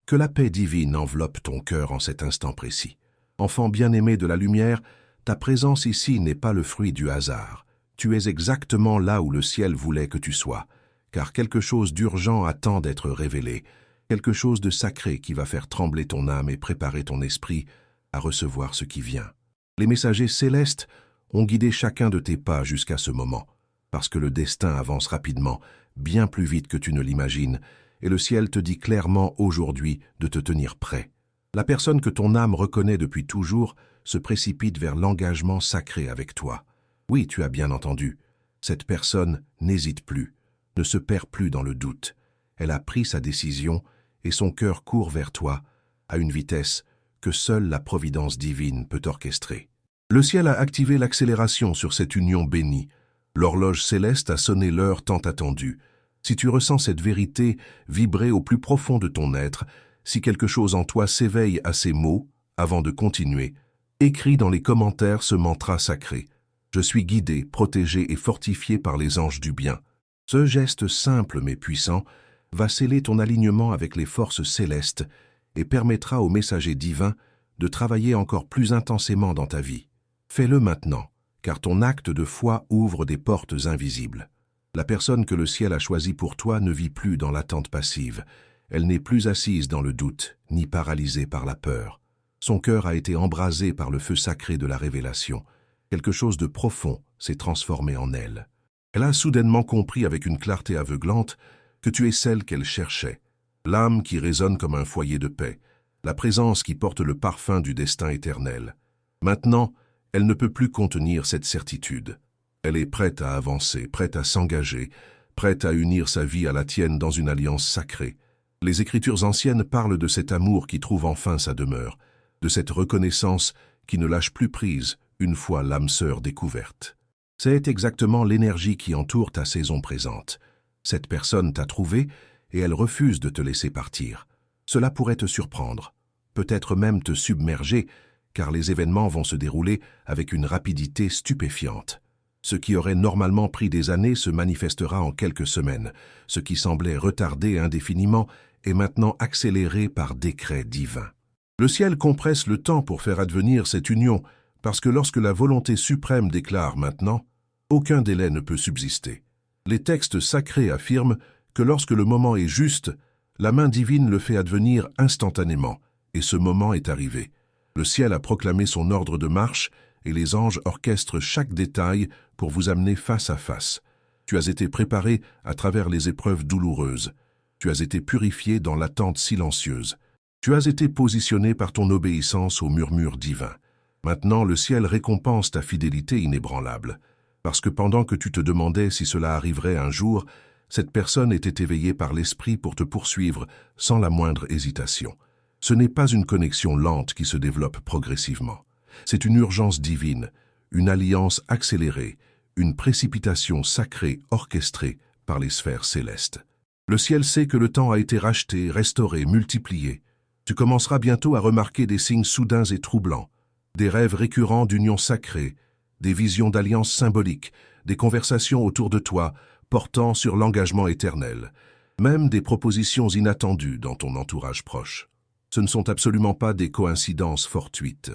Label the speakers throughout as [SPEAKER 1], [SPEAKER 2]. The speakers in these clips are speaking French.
[SPEAKER 1] Que la paix divine enveloppe ton cœur en cet instant précis. Enfant bien-aimé de la lumière, ta présence ici n'est pas le fruit du hasard. Tu es exactement là où le ciel voulait que tu sois, car quelque chose d'urgent attend d'être révélé, quelque chose de sacré qui va faire trembler ton âme et préparer ton esprit à recevoir ce qui vient. Les messagers célestes ont guidé chacun de tes pas jusqu'à ce moment, parce que le destin avance rapidement, bien plus vite que tu ne l'imagines, et le ciel te dit clairement aujourd'hui de te tenir prêt. La personne que ton âme reconnaît depuis toujours se précipite vers l'engagement sacré avec toi. Oui, tu as bien entendu. Cette personne n'hésite plus, ne se perd plus dans le doute. Elle a pris sa décision et son cœur court vers toi à une vitesse que seule la providence divine peut orchestrer. Le ciel a activé l'accélération sur cette union bénie. L'horloge céleste a sonné l'heure tant attendue. Si tu ressens cette vérité vibrer au plus profond de ton être, si quelque chose en toi s'éveille à ces mots, avant de continuer, écris dans les commentaires ce mantra sacré. Je suis guidé, protégé et fortifié par les anges du bien. Ce geste simple mais puissant va sceller ton alignement avec les forces célestes et permettra au messager divin de travailler encore plus intensément dans ta vie. Fais-le maintenant, car ton acte de foi ouvre des portes invisibles. La personne que le ciel a choisie pour toi ne vit plus dans l'attente passive. Elle n'est plus assise dans le doute, ni paralysée par la peur. Son cœur a été embrasé par le feu sacré de la révélation. Quelque chose de profond s'est transformé en elle. Elle a soudainement compris avec une clarté aveuglante que tu es celle qu'elle cherchait, l'âme qui résonne comme un foyer de paix, la présence qui porte le parfum du destin éternel. Maintenant, elle ne peut plus contenir cette certitude. Elle est prête à avancer, prête à s'engager, prête à unir sa vie à la tienne dans une alliance sacrée. Les Écritures anciennes parlent de cet amour qui trouve enfin sa demeure, de cette reconnaissance qui ne lâche plus prise une fois l'âme sœur découverte. C'est exactement l'énergie qui entoure ta saison présente. Cette personne t'a trouvé et elle refuse de te laisser partir. Cela pourrait te surprendre, peut-être même te submerger, car les événements vont se dérouler avec une rapidité stupéfiante. Ce qui aurait normalement pris des années se manifestera en quelques semaines. Ce qui semblait retardé indéfiniment est maintenant accéléré par décret divin. Le ciel compresse le temps pour faire advenir cette union, parce que lorsque la volonté suprême déclare maintenant, aucun délai ne peut subsister. Les textes sacrés affirment que lorsque le moment est juste, la main divine le fait advenir instantanément, et ce moment est arrivé. Le ciel a proclamé son ordre de marche, et les anges orchestrent chaque détail pour vous amener face à face. Tu as été préparé à travers les épreuves douloureuses. Tu as été purifié dans l'attente silencieuse. Tu as été positionné par ton obéissance au murmure divin. Maintenant, le ciel récompense ta fidélité inébranlable. Parce que pendant que tu te demandais si cela arriverait un jour, cette personne était éveillée par l'esprit pour te poursuivre sans la moindre hésitation. Ce n'est pas une connexion lente qui se développe progressivement. C'est une urgence divine, une alliance accélérée, une précipitation sacrée orchestrée par les sphères célestes. Le ciel sait que le temps a été racheté, restauré, multiplié. Tu commenceras bientôt à remarquer des signes soudains et troublants, des rêves récurrents d'union sacrée, des visions d'alliances symboliques, des conversations autour de toi portant sur l'engagement éternel, même des propositions inattendues dans ton entourage proche. Ce ne sont absolument pas des coïncidences fortuites.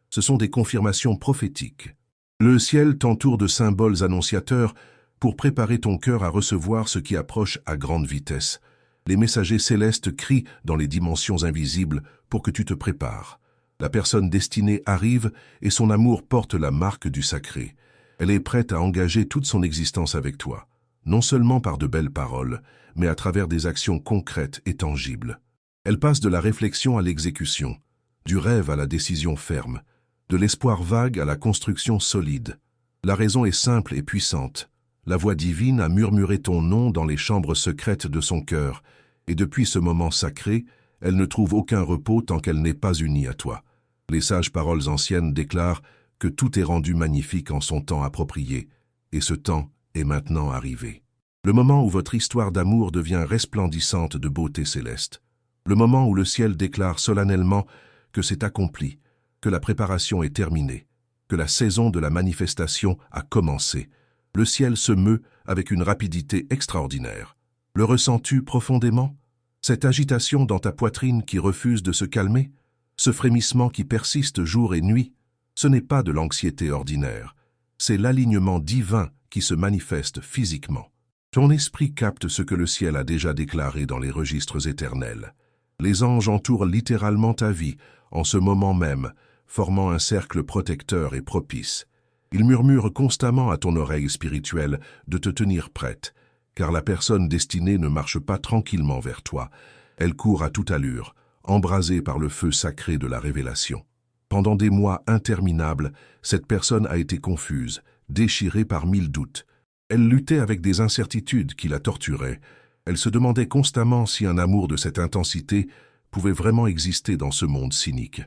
[SPEAKER 1] Ce sont des confirmations prophétiques. Le ciel t'entoure de symboles annonciateurs pour préparer ton cœur à recevoir ce qui approche à grande vitesse. Les messagers célestes crient dans les dimensions invisibles pour que tu te prépares. La personne destinée arrive et son amour porte la marque du sacré. Elle est prête à engager toute son existence avec toi, non seulement par de belles paroles, mais à travers des actions concrètes et tangibles. Elle passe de la réflexion à l'exécution, du rêve à la décision ferme, de l'espoir vague à la construction solide. La raison est simple et puissante. La voix divine a murmuré ton nom dans les chambres secrètes de son cœur, et depuis ce moment sacré, elle ne trouve aucun repos tant qu'elle n'est pas unie à toi. Les sages paroles anciennes déclarent que tout est rendu magnifique en son temps approprié, et ce temps est maintenant arrivé. Le moment où votre histoire d'amour devient resplendissante de beauté céleste. Le moment où le ciel déclare solennellement que c'est accompli, que la préparation est terminée, que la saison de la manifestation a commencé. Le ciel se meut avec une rapidité extraordinaire. Le ressens-tu profondément? Cette agitation dans ta poitrine qui refuse de se calmer, ce frémissement qui persiste jour et nuit, ce n'est pas de l'anxiété ordinaire, c'est l'alignement divin qui se manifeste physiquement. Ton esprit capte ce que le ciel a déjà déclaré dans les registres éternels. Les anges entourent littéralement ta vie, en ce moment même, formant un cercle protecteur et propice. Ils murmurent constamment à ton oreille spirituelle de te tenir prête, car la personne destinée ne marche pas tranquillement vers toi. Elle court à toute allure, embrasée par le feu sacré de la révélation. Pendant des mois interminables, cette personne a été confuse, déchirée par 1000 doutes. Elle luttait avec des incertitudes qui la torturaient. Elle se demandait constamment si un amour de cette intensité pouvait vraiment exister dans ce monde cynique.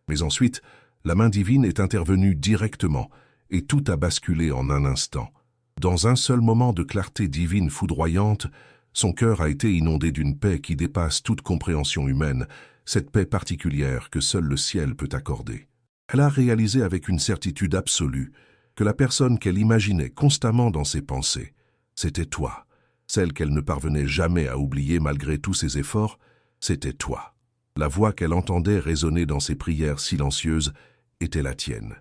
[SPEAKER 1] Mais ensuite, la main divine est intervenue directement, et tout a basculé en un instant. Dans un seul moment de clarté divine foudroyante, son cœur a été inondé d'une paix qui dépasse toute compréhension humaine, cette paix particulière que seul le ciel peut accorder. Elle a réalisé avec une certitude absolue que la personne qu'elle imaginait constamment dans ses pensées, c'était toi. Celle qu'elle ne parvenait jamais à oublier malgré tous ses efforts, c'était toi. La voix qu'elle entendait résonner dans ses prières silencieuses était la tienne.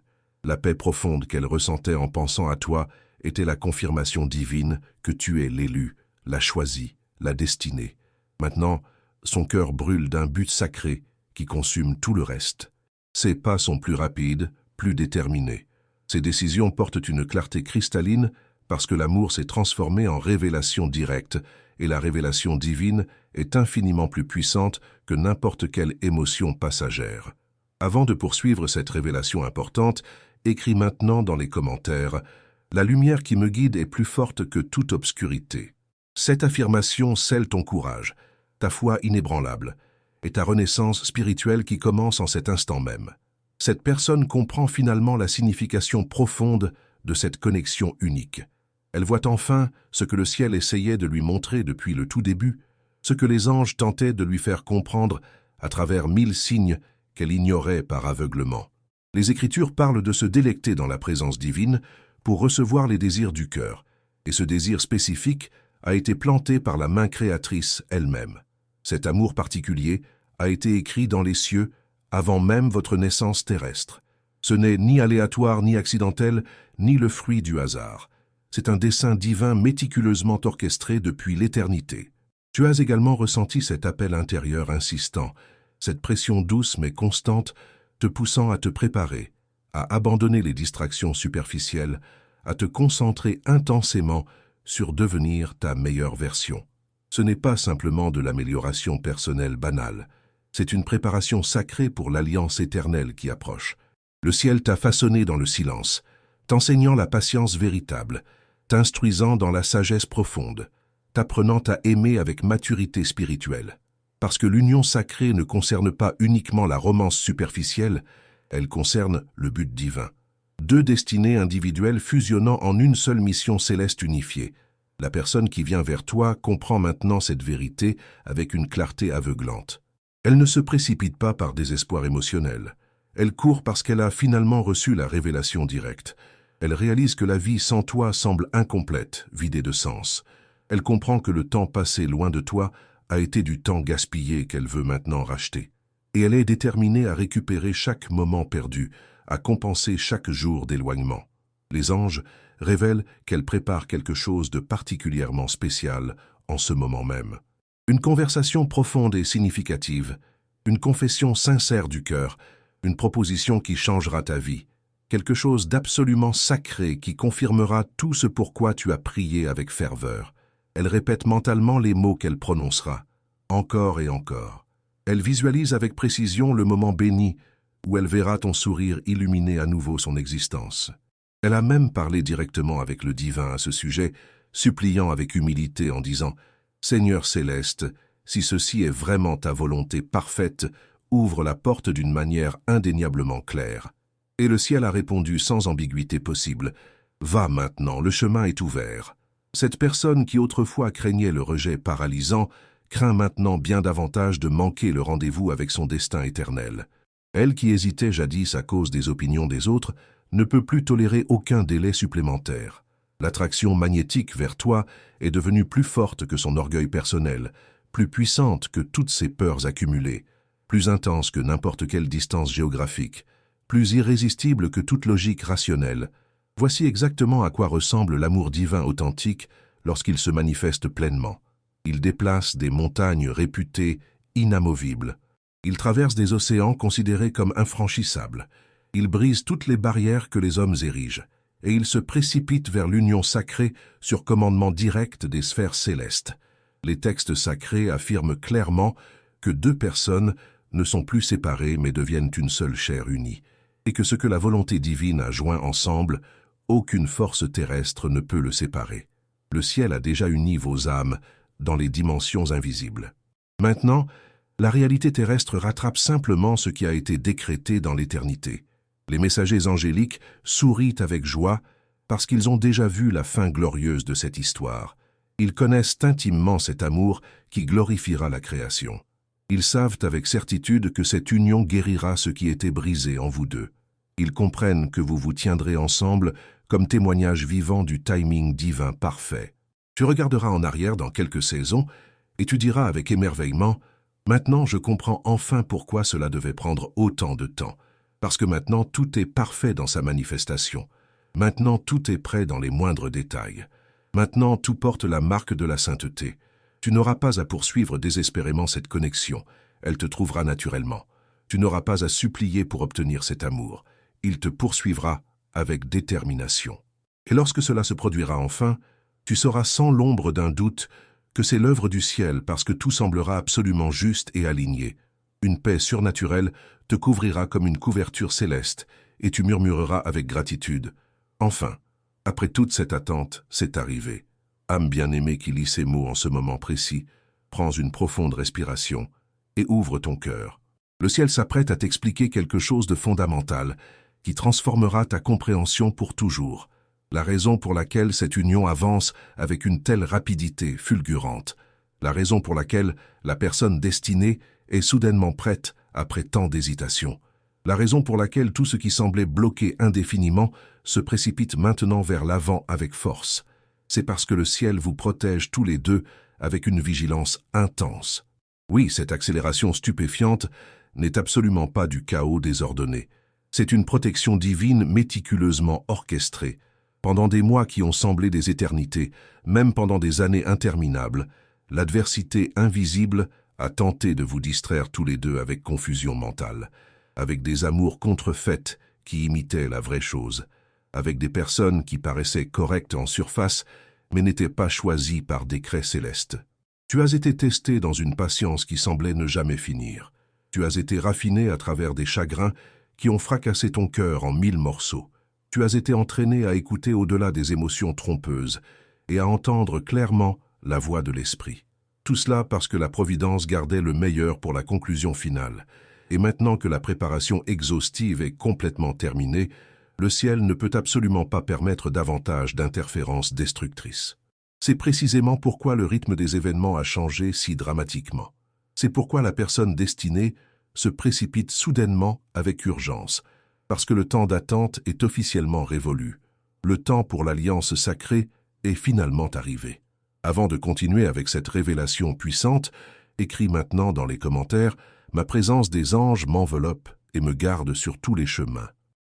[SPEAKER 1] La paix profonde qu'elle ressentait en pensant à toi était la confirmation divine que tu es l'élu, la choisie, la destinée. Maintenant, son cœur brûle d'un but sacré qui consume tout le reste. Ses pas sont plus rapides, plus déterminés. Ses décisions portent une clarté cristalline parce que l'amour s'est transformé en révélation directe et la révélation divine est infiniment plus puissante que n'importe quelle émotion passagère. Avant de poursuivre cette révélation importante, écris maintenant dans les commentaires « La lumière qui me guide est plus forte que toute obscurité ». Cette affirmation scelle ton courage, ta foi inébranlable, et ta renaissance spirituelle qui commence en cet instant même. Cette personne comprend finalement la signification profonde de cette connexion unique. Elle voit enfin ce que le ciel essayait de lui montrer depuis le tout début, ce que les anges tentaient de lui faire comprendre à travers 1000 signes qu'elle ignorait par aveuglement. Les Écritures parlent de se délecter dans la présence divine pour recevoir les désirs du cœur, et ce désir spécifique a été planté par la main créatrice elle-même. Cet amour particulier a été écrit dans les cieux avant même votre naissance terrestre. Ce n'est ni aléatoire ni accidentel, ni le fruit du hasard. C'est un dessein divin méticuleusement orchestré depuis l'éternité. Tu as également ressenti cet appel intérieur insistant, cette pression douce mais constante, te poussant à te préparer, à abandonner les distractions superficielles, à te concentrer intensément sur devenir ta meilleure version. Ce n'est pas simplement de l'amélioration personnelle banale, c'est une préparation sacrée pour l'alliance éternelle qui approche. Le ciel t'a façonné dans le silence, t'enseignant la patience véritable, t'instruisant dans la sagesse profonde, t'apprenant à aimer avec maturité spirituelle. Parce que l'union sacrée ne concerne pas uniquement la romance superficielle, elle concerne le but divin. Deux destinées individuelles fusionnant en une seule mission céleste unifiée. La personne qui vient vers toi comprend maintenant cette vérité avec une clarté aveuglante. Elle ne se précipite pas par désespoir émotionnel. Elle court parce qu'elle a finalement reçu la révélation directe. Elle réalise que la vie sans toi semble incomplète, vidée de sens. Elle comprend que le temps passé loin de toi a été du temps gaspillé qu'elle veut maintenant racheter. Et elle est déterminée à récupérer chaque moment perdu, à compenser chaque jour d'éloignement. Les anges révèlent qu'elle prépare quelque chose de particulièrement spécial en ce moment même. Une conversation profonde et significative, une confession sincère du cœur, une proposition qui changera ta vie, quelque chose d'absolument sacré qui confirmera tout ce pourquoi tu as prié avec ferveur. Elle répète mentalement les mots qu'elle prononcera, encore et encore. Elle visualise avec précision le moment béni où elle verra ton sourire illuminer à nouveau son existence. Elle a même parlé directement avec le divin à ce sujet, suppliant avec humilité en disant « Seigneur céleste, si ceci est vraiment ta volonté parfaite, ouvre la porte d'une manière indéniablement claire. » Et le ciel a répondu sans ambiguïté possible « Va maintenant, le chemin est ouvert. » Cette personne qui autrefois craignait le rejet paralysant craint maintenant bien davantage de manquer le rendez-vous avec son destin éternel. Elle qui hésitait jadis à cause des opinions des autres ne peut plus tolérer aucun délai supplémentaire. L'attraction magnétique vers toi est devenue plus forte que son orgueil personnel, plus puissante que toutes ces peurs accumulées, plus intense que n'importe quelle distance géographique, plus irrésistible que toute logique rationnelle. Voici exactement à quoi ressemble l'amour divin authentique lorsqu'il se manifeste pleinement. Il déplace des montagnes réputées inamovibles. Il traverse des océans considérés comme infranchissables. Il brise toutes les barrières que les hommes érigent. Et il se précipite vers l'union sacrée sur commandement direct des sphères célestes. Les textes sacrés affirment clairement que deux personnes ne sont plus séparées mais deviennent une seule chair unie, et que ce que la volonté divine a joint ensemble, aucune force terrestre ne peut le séparer. Le ciel a déjà uni vos âmes dans les dimensions invisibles. Maintenant, la réalité terrestre rattrape simplement ce qui a été décrété dans l'éternité. Les messagers angéliques sourient avec joie parce qu'ils ont déjà vu la fin glorieuse de cette histoire. Ils connaissent intimement cet amour qui glorifiera la création. Ils savent avec certitude que cette union guérira ce qui était brisé en vous deux. Ils comprennent que vous vous tiendrez ensemble comme témoignage vivant du timing divin parfait. Tu regarderas en arrière dans quelques saisons et tu diras avec émerveillement « Maintenant je comprends enfin pourquoi cela devait prendre autant de temps. Parce que maintenant tout est parfait dans sa manifestation. Maintenant tout est prêt dans les moindres détails. Maintenant tout porte la marque de la sainteté. Tu n'auras pas à poursuivre désespérément cette connexion. Elle te trouvera naturellement. Tu n'auras pas à supplier pour obtenir cet amour. Il te poursuivra avec détermination. Et lorsque cela se produira enfin, tu sauras sans l'ombre d'un doute que c'est l'œuvre du ciel parce que tout semblera absolument juste et aligné. Une paix surnaturelle te couvrira comme une couverture céleste et tu murmureras avec gratitude. Enfin, après toute cette attente, c'est arrivé. Âme bien-aimée qui lit ces mots en ce moment précis, prends une profonde respiration et ouvre ton cœur. Le ciel s'apprête à t'expliquer quelque chose de fondamental qui transformera ta compréhension pour toujours. La raison pour laquelle cette union avance avec une telle rapidité fulgurante. La raison pour laquelle la personne destinée est soudainement prête après tant d'hésitation. La raison pour laquelle tout ce qui semblait bloqué indéfiniment se précipite maintenant vers l'avant avec force. C'est parce que le ciel vous protège tous les deux avec une vigilance intense. Oui, cette accélération stupéfiante n'est absolument pas du chaos désordonné. C'est une protection divine méticuleusement orchestrée. Pendant des mois qui ont semblé des éternités, même pendant des années interminables, l'adversité invisible a tenté de vous distraire tous les deux avec confusion mentale, avec des amours contrefaites qui imitaient la vraie chose, avec des personnes qui paraissaient correctes en surface, mais n'étaient pas choisies par décret céleste. Tu as été testé dans une patience qui semblait ne jamais finir. Tu as été raffiné à travers des chagrins qui ont fracassé ton cœur en 1000 morceaux. Tu as été entraîné à écouter au-delà des émotions trompeuses et à entendre clairement la voix de l'esprit. Tout cela parce que la Providence gardait le meilleur pour la conclusion finale. Et maintenant que la préparation exhaustive est complètement terminée, le ciel ne peut absolument pas permettre davantage d'interférences destructrices. C'est précisément pourquoi le rythme des événements a changé si dramatiquement. C'est pourquoi la personne destinée se précipite soudainement avec urgence, parce que le temps d'attente est officiellement révolu. Le temps pour l'alliance sacrée est finalement arrivé. Avant de continuer avec cette révélation puissante, écris maintenant dans les commentaires « Ma présence des anges m'enveloppe et me garde sur tous les chemins ».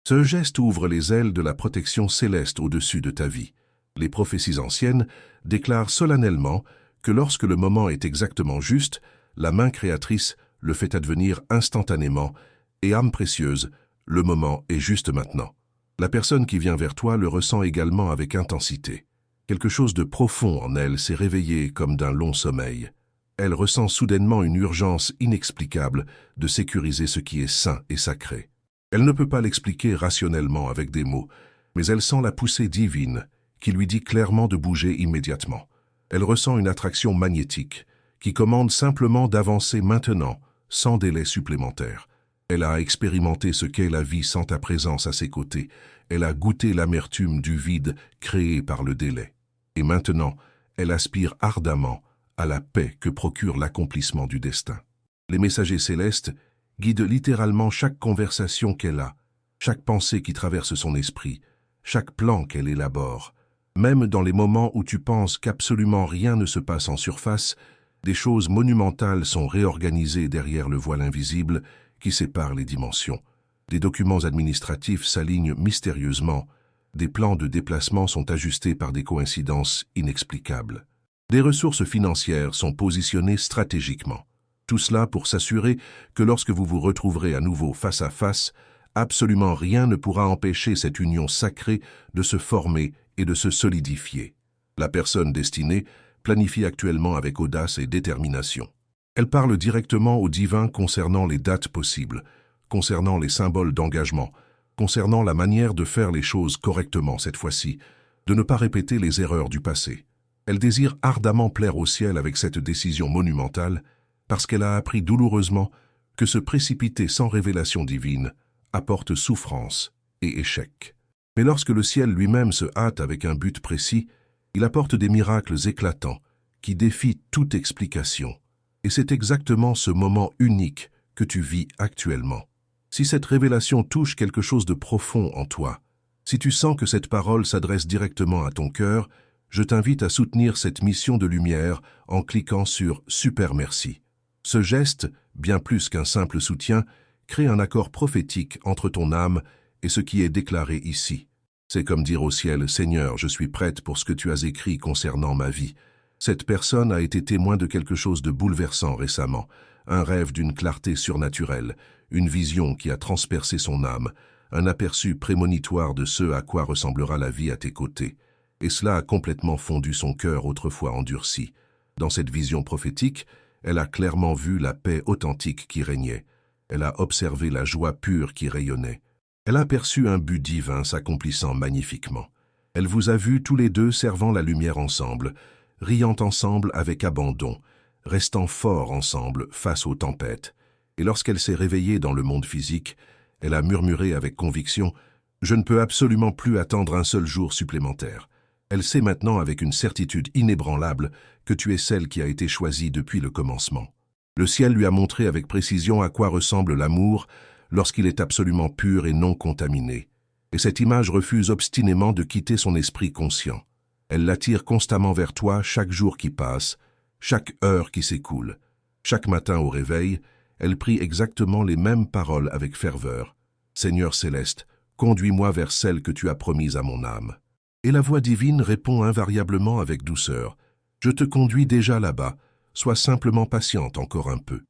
[SPEAKER 1] Ce geste ouvre les ailes de la protection céleste au-dessus de ta vie. Les prophéties anciennes déclarent solennellement que lorsque le moment est exactement juste, la main créatrice le fait advenir instantanément et âme précieuse, le moment est juste maintenant. La personne qui vient vers toi le ressent également avec intensité. Quelque chose de profond en elle s'est réveillé comme d'un long sommeil. Elle ressent soudainement une urgence inexplicable de sécuriser ce qui est saint et sacré. Elle ne peut pas l'expliquer rationnellement avec des mots, mais elle sent la poussée divine qui lui dit clairement de bouger immédiatement. Elle ressent une attraction magnétique qui commande simplement d'avancer maintenant, sans délai supplémentaire. Elle a expérimenté ce qu'est la vie sans ta présence à ses côtés. Elle a goûté l'amertume du vide créé par le délai. Et maintenant, elle aspire ardemment à la paix que procure l'accomplissement du destin. Les messagers célestes guident littéralement chaque conversation qu'elle a, chaque pensée qui traverse son esprit, chaque plan qu'elle élabore. Même dans les moments où tu penses qu'absolument rien ne se passe en surface, Des choses monumentales sont réorganisées derrière le voile invisible qui sépare les dimensions. Des documents administratifs s'alignent mystérieusement. Des plans de déplacement sont ajustés par des coïncidences inexplicables. Des ressources financières sont positionnées stratégiquement. Tout cela pour s'assurer que lorsque vous vous retrouverez à nouveau face à face, absolument rien ne pourra empêcher cette union sacrée de se former et de se solidifier. La personne destinée planifie actuellement avec audace et détermination. Elle parle directement au divin concernant les dates possibles, concernant les symboles d'engagement, concernant la manière de faire les choses correctement cette fois-ci, de ne pas répéter les erreurs du passé. Elle désire ardemment plaire au ciel avec cette décision monumentale parce qu'elle a appris douloureusement que se précipiter sans révélation divine apporte souffrance et échec. Mais lorsque le ciel lui-même se hâte avec un but précis, il apporte des miracles éclatants qui défient toute explication. Et c'est exactement ce moment unique que tu vis actuellement. Si cette révélation touche quelque chose de profond en toi, si tu sens que cette parole s'adresse directement à ton cœur, je t'invite à soutenir cette mission de lumière en cliquant sur « Super merci ». Ce geste, bien plus qu'un simple soutien, crée un accord prophétique entre ton âme et ce qui est déclaré ici. C'est comme dire au ciel « Seigneur, je suis prête pour ce que tu as écrit concernant ma vie ». Cette personne a été témoin de quelque chose de bouleversant récemment, un rêve d'une clarté surnaturelle, une vision qui a transpercé son âme, un aperçu prémonitoire de ce à quoi ressemblera la vie à tes côtés. Et cela a complètement fondu son cœur autrefois endurci. Dans cette vision prophétique, elle a clairement vu la paix authentique qui régnait. Elle a observé la joie pure qui rayonnait. Elle a perçu un but divin s'accomplissant magnifiquement. Elle vous a vus tous les deux servant la lumière ensemble, riant ensemble avec abandon, restant forts ensemble face aux tempêtes. Et lorsqu'elle s'est réveillée dans le monde physique, elle a murmuré avec conviction « Je ne peux absolument plus attendre un seul jour supplémentaire ». Elle sait maintenant avec une certitude inébranlable que tu es celle qui a été choisie depuis le commencement. Le ciel lui a montré avec précision à quoi ressemble l'amour lorsqu'il est absolument pur et non contaminé. Et cette image refuse obstinément de quitter son esprit conscient. Elle l'attire constamment vers toi chaque jour qui passe, chaque heure qui s'écoule. Chaque matin au réveil, elle prie exactement les mêmes paroles avec ferveur. « Seigneur céleste, conduis-moi vers celle que tu as promise à mon âme. » Et la voix divine répond invariablement avec douceur. « Je te conduis déjà là-bas, sois simplement patiente encore un peu. »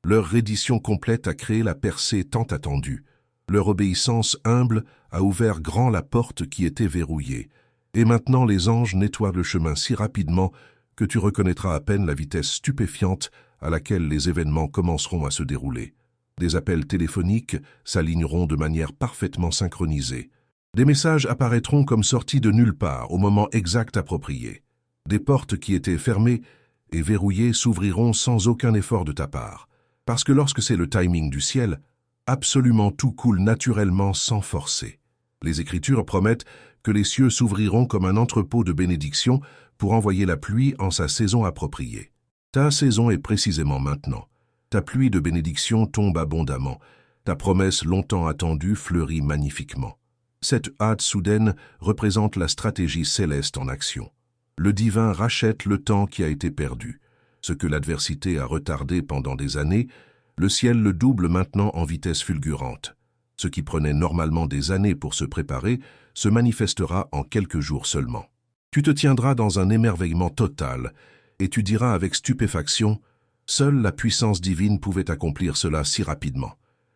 [SPEAKER 1] Leur reddition complète a créé la percée tant attendue. Leur obéissance humble a ouvert grand la porte qui était verrouillée. Et maintenant les anges nettoient le chemin si rapidement que tu reconnaîtras à peine la vitesse stupéfiante à laquelle les événements commenceront à se dérouler. Des appels téléphoniques s'aligneront de manière parfaitement synchronisée. Des messages apparaîtront comme sortis de nulle part au moment exact approprié. Des portes qui étaient fermées et verrouillées s'ouvriront sans aucun effort de ta part. Parce que lorsque c'est le timing du ciel, absolument tout coule naturellement sans forcer. Les Écritures promettent que les cieux s'ouvriront comme un entrepôt de bénédiction pour envoyer la pluie en sa saison appropriée. Ta saison est précisément maintenant. Ta pluie de bénédiction tombe abondamment. Ta promesse longtemps attendue fleurit magnifiquement. Cette hâte soudaine représente la stratégie céleste en action. Le divin rachète le temps qui a été perdu. Ce que l'adversité a retardé pendant des années, le ciel le double maintenant en vitesse fulgurante. Ce qui prenait normalement des années pour se préparer se manifestera en quelques jours seulement. Tu te tiendras dans un émerveillement total et tu diras avec stupéfaction « Seule la puissance divine pouvait accomplir cela si rapidement ».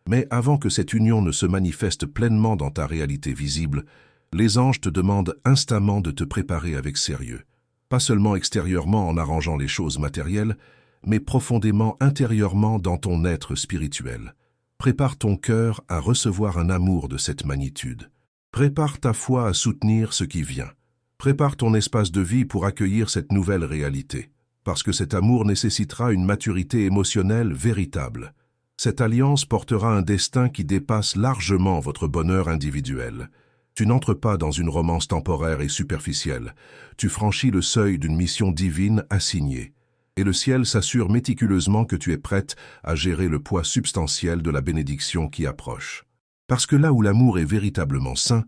[SPEAKER 1] Mais avant que cette union ne se manifeste pleinement dans ta réalité visible, les anges te demandent instamment de te préparer avec sérieux. Pas seulement extérieurement en arrangeant les choses matérielles, mais profondément intérieurement dans ton être spirituel. Prépare ton cœur à recevoir un amour de cette magnitude. Prépare ta foi à soutenir ce qui vient. Prépare ton espace de vie pour accueillir cette nouvelle réalité, parce que cet amour nécessitera une maturité émotionnelle véritable. Cette alliance portera un destin qui dépasse largement votre bonheur individuel. Tu n'entres pas dans une romance temporaire et superficielle. Tu franchis le seuil d'une mission divine assignée. Et le ciel s'assure méticuleusement que tu es prête à gérer le poids substantiel de la bénédiction qui approche. Parce que là où l'amour est véritablement saint,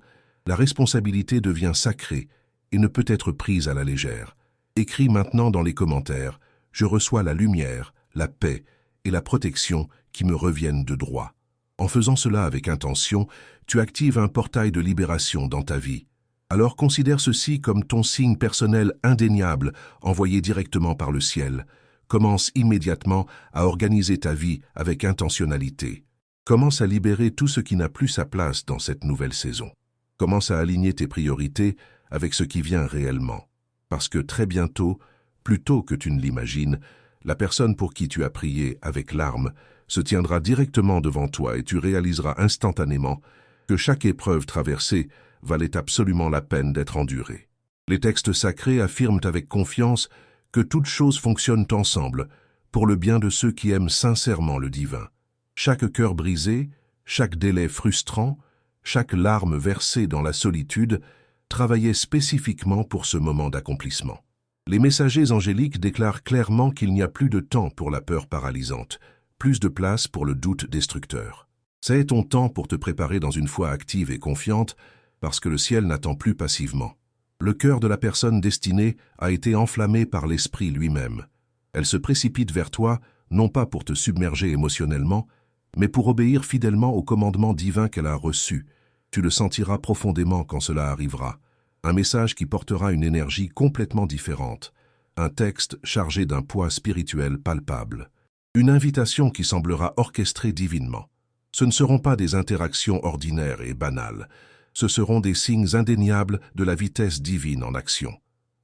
[SPEAKER 1] la responsabilité devient sacrée et ne peut être prise à la légère. Écris maintenant dans les commentaires je reçois la lumière, la paix et la protection qui me reviennent de droit. En faisant cela avec intention, tu actives un portail de libération dans ta vie. Alors considère ceci comme ton signe personnel indéniable envoyé directement par le ciel. Commence immédiatement à organiser ta vie avec intentionnalité. Commence à libérer tout ce qui n'a plus sa place dans cette nouvelle saison. Commence à aligner tes priorités avec ce qui vient réellement. Parce que très bientôt, plus tôt que tu ne l'imagines, la personne pour qui tu as prié avec larmes se tiendra directement devant toi et tu réaliseras instantanément que chaque épreuve traversée valait absolument la peine d'être endurée. Les textes sacrés affirment avec confiance que toutes choses fonctionnent ensemble pour le bien de ceux qui aiment sincèrement le divin. Chaque cœur brisé, chaque délai frustrant, chaque larme versée dans la solitude travaillait spécifiquement pour ce moment d'accomplissement. Les messagers angéliques déclarent clairement qu'il n'y a plus de temps pour la peur paralysante, plus de place pour le doute destructeur. C'est ton temps pour te préparer dans une foi active et confiante, parce que le ciel n'attend plus passivement. Le cœur de la personne destinée a été enflammé par l'esprit lui-même. Elle se précipite vers toi, non pas pour te submerger émotionnellement, mais pour obéir fidèlement au commandement divin qu'elle a reçu. Tu le sentiras profondément quand cela arrivera. Un message qui portera une énergie complètement différente. Un texte chargé d'un poids spirituel palpable. Une invitation qui semblera orchestrée divinement. Ce ne seront pas des interactions ordinaires et banales. Ce seront des signes indéniables de la vitesse divine en action.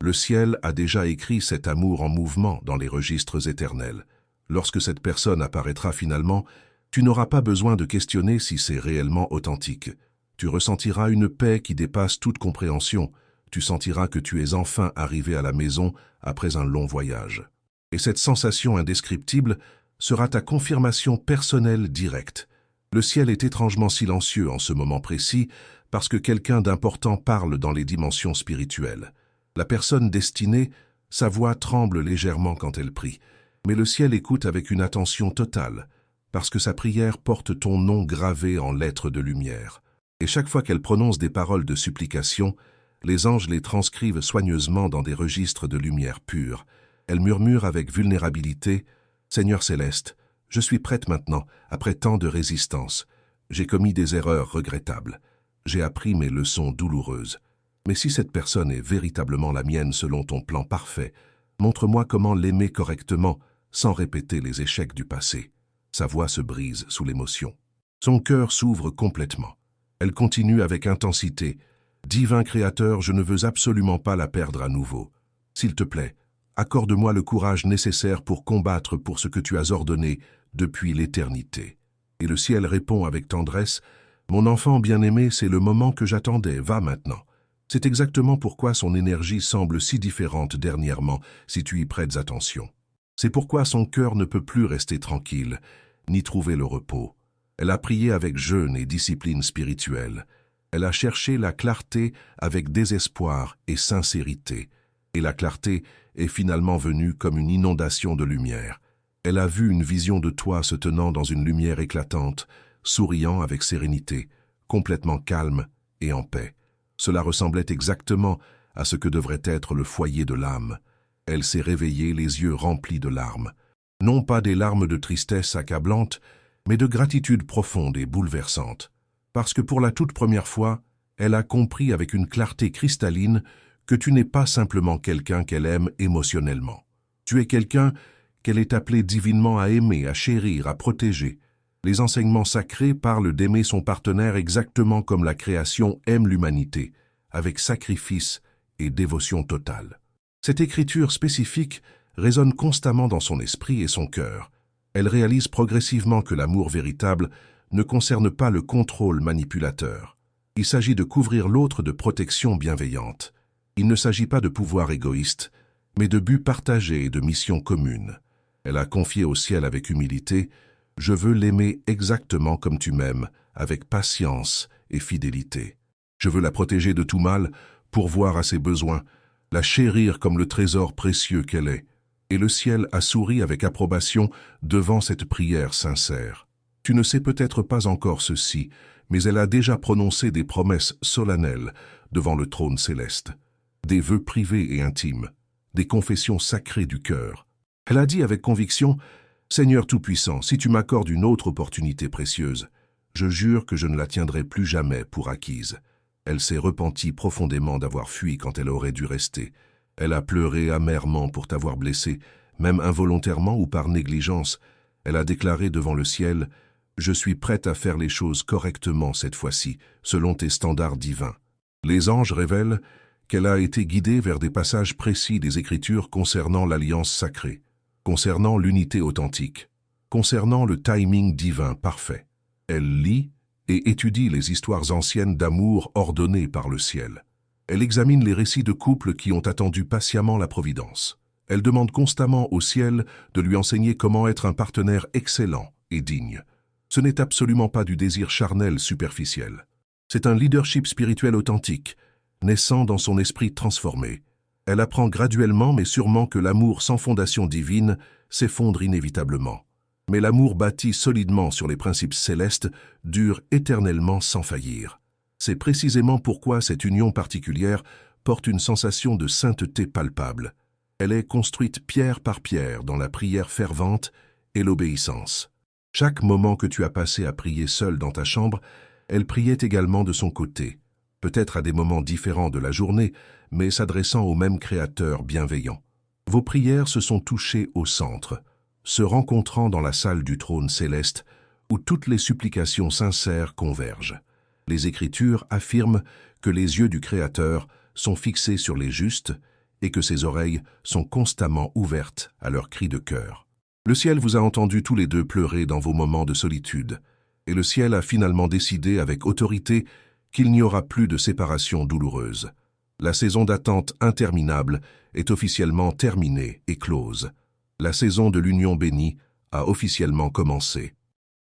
[SPEAKER 1] Le ciel a déjà écrit cet amour en mouvement dans les registres éternels. Lorsque cette personne apparaîtra finalement, tu n'auras pas besoin de questionner si c'est réellement authentique. Tu ressentiras une paix qui dépasse toute compréhension. Tu sentiras que tu es enfin arrivé à la maison après un long voyage. Et cette sensation indescriptible sera ta confirmation personnelle directe. Le ciel est étrangement silencieux en ce moment précis parce que quelqu'un d'important parle dans les dimensions spirituelles. La personne destinée, sa voix tremble légèrement quand elle prie, mais le ciel écoute avec une attention totale, parce que sa prière porte ton nom gravé en lettres de lumière. Et chaque fois qu'elle prononce des paroles de supplication, les anges les transcrivent soigneusement dans des registres de lumière pure. Elle murmure avec vulnérabilité « Seigneur céleste, je suis prête maintenant, après tant de résistance. J'ai commis des erreurs regrettables. J'ai appris mes leçons douloureuses. Mais si cette personne est véritablement la mienne selon ton plan parfait, montre-moi comment l'aimer correctement sans répéter les échecs du passé. » Sa voix se brise sous l'émotion. Son cœur s'ouvre complètement. Elle continue avec intensité. « Divin Créateur, je ne veux absolument pas la perdre à nouveau. S'il te plaît, accorde-moi le courage nécessaire pour combattre pour ce que tu as ordonné depuis l'éternité. » Et le ciel répond avec tendresse, « Mon enfant bien-aimé, c'est le moment que j'attendais, va maintenant. » C'est exactement pourquoi son énergie semble si différente dernièrement, si tu y prêtes attention. C'est pourquoi son cœur ne peut plus rester tranquille, ni trouver le repos. Elle a prié avec jeûne et discipline spirituelle. Elle a cherché la clarté avec désespoir et sincérité. Et la clarté est finalement venue comme une inondation de lumière. Elle a vu une vision de toi se tenant dans une lumière éclatante, souriant avec sérénité, complètement calme et en paix. Cela ressemblait exactement à ce que devrait être le foyer de l'âme. Elle s'est réveillée les yeux remplis de larmes. Non pas des larmes de tristesse accablante, mais de gratitude profonde et bouleversante. Parce que pour la toute première fois, elle a compris avec une clarté cristalline que tu n'es pas simplement quelqu'un qu'elle aime émotionnellement. Tu es quelqu'un qu'elle est appelée divinement à aimer, à chérir, à protéger. Les enseignements sacrés parlent d'aimer son partenaire exactement comme la création aime l'humanité, avec sacrifice et dévotion totale. Cette écriture spécifique résonne constamment dans son esprit et son cœur. Elle réalise progressivement que l'amour véritable ne concerne pas le contrôle manipulateur. Il s'agit de couvrir l'autre de protection bienveillante. Il ne s'agit pas de pouvoir égoïste, mais de buts partagés et de missions communes. Elle a confié au ciel avec humilité « Je veux l'aimer exactement comme tu m'aimes, avec patience et fidélité. Je veux la protéger de tout mal, pourvoir à ses besoins, la chérir comme le trésor précieux qu'elle est. » Et le ciel a souri avec approbation devant cette prière sincère. Tu ne sais peut-être pas encore ceci, mais elle a déjà prononcé des promesses solennelles devant le trône céleste, des vœux privés et intimes, des confessions sacrées du cœur. Elle a dit avec conviction, « Seigneur Tout-Puissant, si tu m'accordes une autre opportunité précieuse, je jure que je ne la tiendrai plus jamais pour acquise. » Elle s'est repentie profondément d'avoir fui quand elle aurait dû rester. Elle a pleuré amèrement pour t'avoir blessé, même involontairement ou par négligence. Elle a déclaré devant le ciel, « Je suis prête à faire les choses correctement cette fois-ci, selon tes standards divins. » Les anges révèlent qu'elle a été guidée vers des passages précis des Écritures concernant l'alliance sacrée, concernant l'unité authentique, concernant le timing divin parfait. Elle lit et étudie les histoires anciennes d'amour ordonnées par le ciel. Elle examine les récits de couples qui ont attendu patiemment la providence. Elle demande constamment au ciel de lui enseigner comment être un partenaire excellent et digne. Ce n'est absolument pas du désir charnel superficiel. C'est un leadership spirituel authentique, naissant dans son esprit transformé. Elle apprend graduellement mais sûrement que l'amour sans fondation divine s'effondre inévitablement. Mais l'amour bâti solidement sur les principes célestes dure éternellement sans faillir. C'est précisément pourquoi cette union particulière porte une sensation de sainteté palpable. Elle est construite pierre par pierre dans la prière fervente et l'obéissance. Chaque moment que tu as passé à prier seul dans ta chambre, elle priait également de son côté, peut-être à des moments différents de la journée, mais s'adressant au même Créateur bienveillant. Vos prières se sont touchées au centre, se rencontrant dans la salle du trône céleste où toutes les supplications sincères convergent. Les Écritures affirment que les yeux du Créateur sont fixés sur les justes et que ses oreilles sont constamment ouvertes à leurs cris de cœur. Le ciel vous a entendu tous les deux pleurer dans vos moments de solitude, et le ciel a finalement décidé avec autorité qu'il n'y aura plus de séparation douloureuse. La saison d'attente interminable est officiellement terminée et close. La saison de l'union bénie a officiellement commencé.